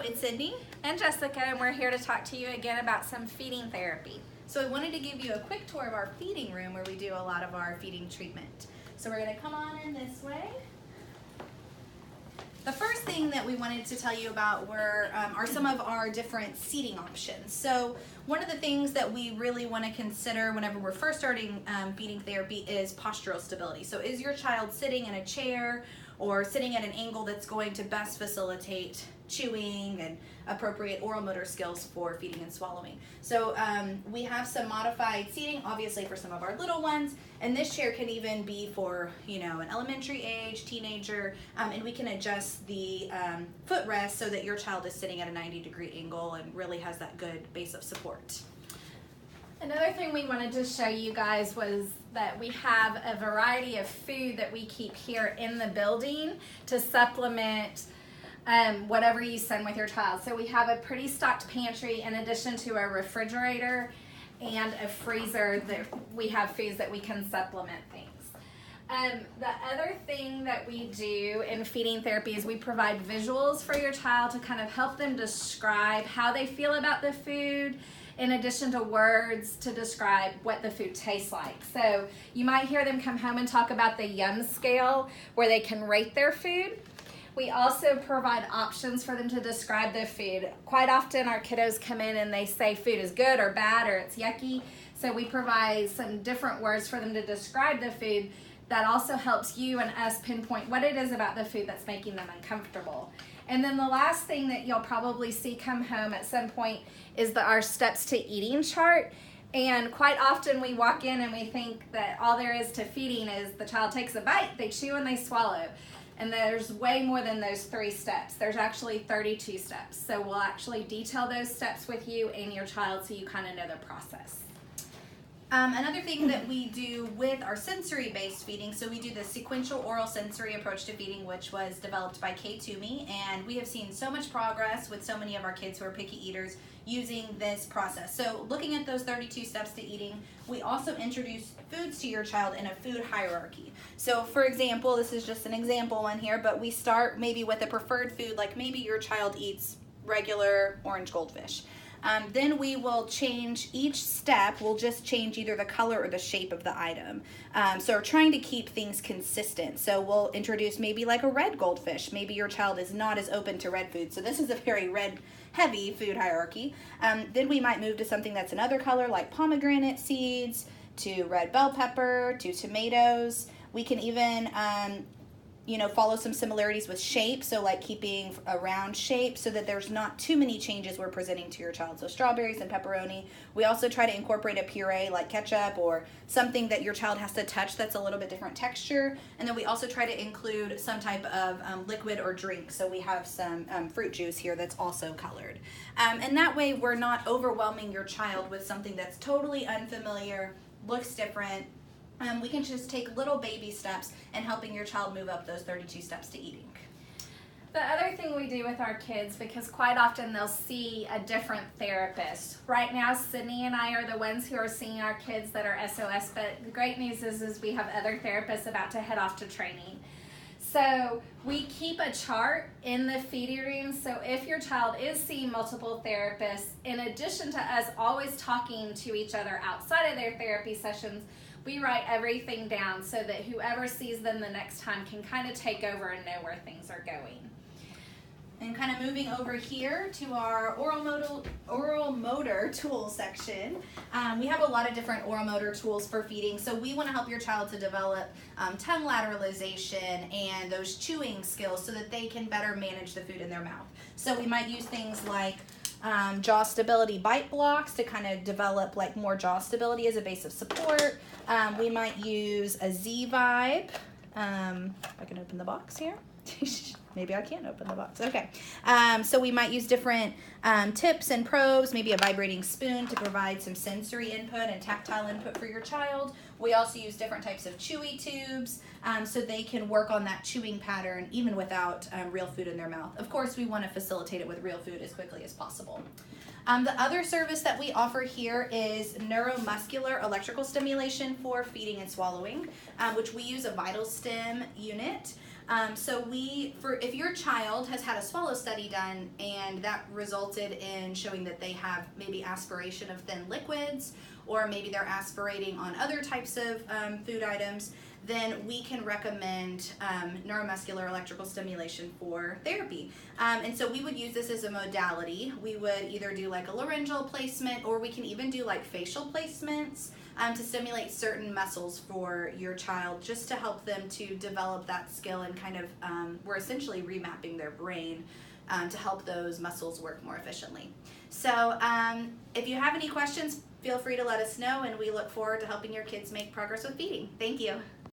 it's Sydney and Jessica, and we're here to talk to you again about some feeding therapy. So I wanted to give you a quick tour of our feeding room where we do a lot of our feeding treatment. So we're going to come on in this way. The first thing that we wanted to tell you about are some of our different seating options. So one of the things that we really want to consider whenever we're first starting feeding therapy is postural stability. So is your child sitting in a chair or sitting at an angle that's going to best facilitate chewing and appropriate oral motor skills for feeding and swallowing. So we have some modified seating, obviously for some of our little ones, and this chair can even be for, an elementary age, teenager, and we can adjust the footrest so that your child is sitting at a 90-degree angle and really has that good base of support. Another thing we wanted to show you guys was that we have a variety of food that we keep here in the building to supplement whatever you send with your child. So we have a pretty stocked pantry in addition to a refrigerator and a freezer that we have foods that we can supplement things. The other thing that we do in feeding therapy is we provide visuals for your child to kind of help them describe how they feel about the food, in addition to words to describe what the food tastes like. So you might hear them come home and talk about the yum scale where they can rate their food. We also provide options for them to describe the food. Quite often our kiddos come in and they say food is good or bad or it's yucky. So we provide some different words for them to describe the food that also helps you and us pinpoint what it is about the food that's making them uncomfortable. And then the last thing that you'll probably see come home at some point is our steps to eating chart. And quite often we walk in and we think that all there is to feeding is the child takes a bite, they chew, and they swallow. And there's way more than those 3 steps. There's actually 32 steps. So we'll actually detail those steps with you and your child so you kind of know the process. Another thing that we do with our sensory-based feeding, so we do the sequential oral sensory approach to feeding, which was developed by Kay Toomey, and we have seen so much progress with so many of our kids who are picky eaters using this process. So looking at those 32 steps to eating, we also introduce foods to your child in a food hierarchy. So for example, this is just an example one here, but we start maybe with a preferred food, like maybe your child eats regular orange goldfish. Then we will change each step, we'll just change either the color or the shape of the item. So we're trying to keep things consistent. So we'll introduce maybe like a red goldfish. Maybe your child is not as open to red food. So this is a very red heavy food hierarchy. Then we might move to something that's another color like pomegranate seeds, to red bell pepper, to tomatoes. We can even follow some similarities with shape, so like keeping a round shape so that there's not too many changes we're presenting to your child. So strawberries and pepperoni. We also try to incorporate a puree like ketchup or something that your child has to touch that's a little bit different texture. And then we also try to include some type of liquid or drink. So we have some fruit juice here that's also colored. And that way we're not overwhelming your child with something that's totally unfamiliar, looks different. We can just take little baby steps in helping your child move up those 32 steps to eating. The other thing we do with our kids, because quite often they'll see a different therapist. Right now, Sydney and I are the ones who are seeing our kids that are SOS, but the great news is we have other therapists about to head off to training. So we keep a chart in the feeding room, so if your child is seeing multiple therapists, in addition to us always talking to each other outside of their therapy sessions, we write everything down so that whoever sees them the next time can kind of take over and know where things are going. And kind of moving over here to our oral motor tool section, we have a lot of different oral motor tools for feeding. So we want to help your child to develop tongue lateralization and those chewing skills so that they can better manage the food in their mouth. So we might use things like jaw stability bite blocks to kind of develop like more jaw stability as a base of support. We might use a Z-Vibe. If I can open the box here. Maybe I can't open the box. Okay. So we might use different tips and probes, maybe a vibrating spoon to provide some sensory input and tactile input for your child. We also use different types of chewy tubes so they can work on that chewing pattern even without real food in their mouth. Of course, we want to facilitate it with real food as quickly as possible. The other service that we offer here is neuromuscular electrical stimulation for feeding and swallowing, which we use a vital stim unit. If your child has had a swallow study done and that resulted in showing that they have maybe aspiration of thin liquids, or maybe they're aspirating on other types of food items, then we can recommend neuromuscular electrical stimulation for therapy. And so we would use this as a modality. We would either do like a laryngeal placement, or we can even do like facial placements to stimulate certain muscles for your child, just to help them to develop that skill, and kind of we're essentially remapping their brain to help those muscles work more efficiently. So if you have any questions, feel free to let us know, and we look forward to helping your kids make progress with feeding. Thank you.